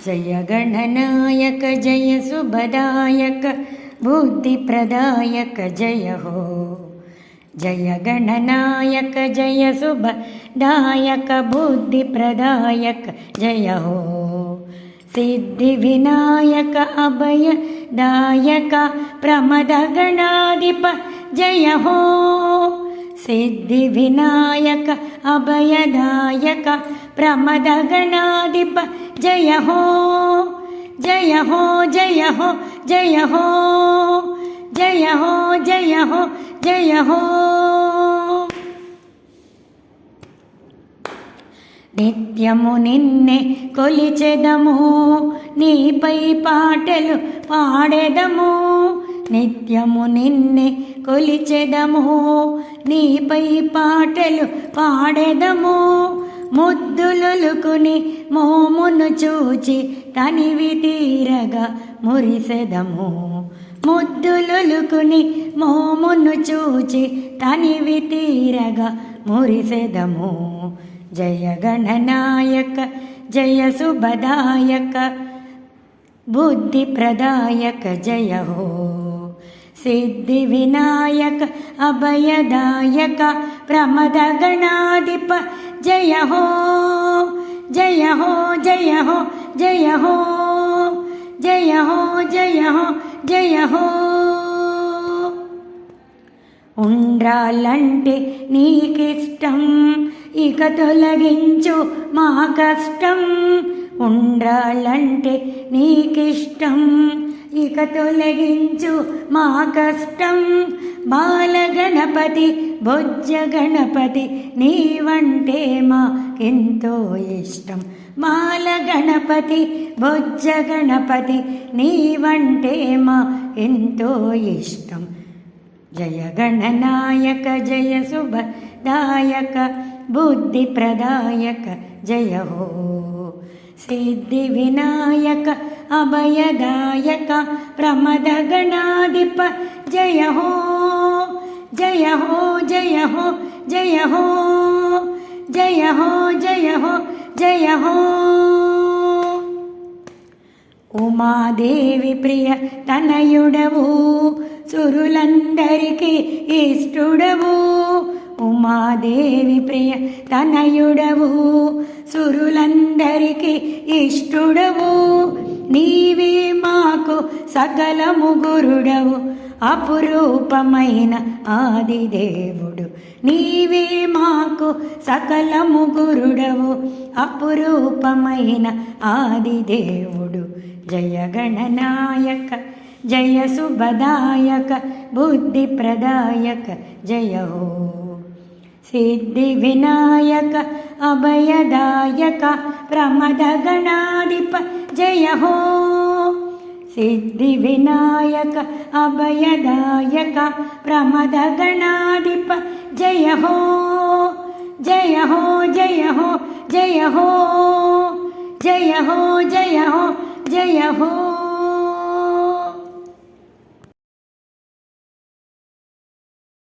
జయ గణనాయక జయ శుభదాయక బుద్ధిప్రదాయక జయ హో. జయ గణనాయక జయ శుభదాయక బుద్ధిప్రదాయక జయ హో. సిద్ధి వినాయక అభయదాయక ప్రమద గణాధిప జయ హో. సిద్ధి వినాయక అభయదాయక ప్రమద గణాధిప జయ హో. జయ హో జయ హో జయ హో జయ హో జయ హో జయ హో. నిత్యము నిన్నే కొలిచెదము, నీపై పాటలు పాడెదము. నిత్యము నిన్నే కొలిచెదము, నీపై పాటలు పాడెదము. ముద్దులొలుకుని మోమును చూచి తనివి తీరగా మురిసెదము. ముద్దులొలుకుని మోమును చూచి తనివి తీరగా మురిసెదము. జయ గణనాయక జయ శుభదాయక బుద్ధిప్రదాయక జయ హో. సిద్ధి వినాయక అభయదాయక ప్రమద గణాధిప జయ హో. జయ హో జయ హో జయ హో జయ హో జయ హో జయ హో. ఉండ్రాలంటే నీకిష్టం, ఇక తొలగించు మా కష్టం. ఉండ్రాలంటే నీకిష్టం, ఇక తొలగించు మా కష్టం. బాలగణపతి బొజ్జ గణపతి నీవంటే మాకెంతో ఇష్టం. బాలగణపతి బొజ్జ గణపతి నీవంటే మాకెంతో ఇష్టం. జయ గణనాయక జయ శుభదాయక బుద్ధిప్రదాయక జయ హో. సిద్ధి వినాయక అభయదాయక ప్రమద గణాధిప జయ హో. జయ హో జయ హో జయ హో జయ హో జయ హో జయ హో. ఉమాదేవి ప్రియ తనయుడవు, సురులందరికీ ఇష్టుడవు. ఉమాదేవి ప్రియ తనయుడవు, సురులందరికీ ఇష్టుడవు. నీవే మాకు సకలము గురుడవు, అపురూపమైన ఆదిదేవుడు. నీవే మాకు సకలము గురుడవు, అపురూపమైన ఆదిదేవుడు. జయ గణనాయక జయ శుభదాయక బుద్ధిప్రదాయక జయ హో. సిద్ధి వినాయక అభయదాయక ప్రమద గణాధిప జయ హో. సిద్ధి వినాయక అభయదాయక ప్రమద గణాధిప జయ హో. జయ హో జయ హో జయ హో జయ హో జయ హో జయ హో.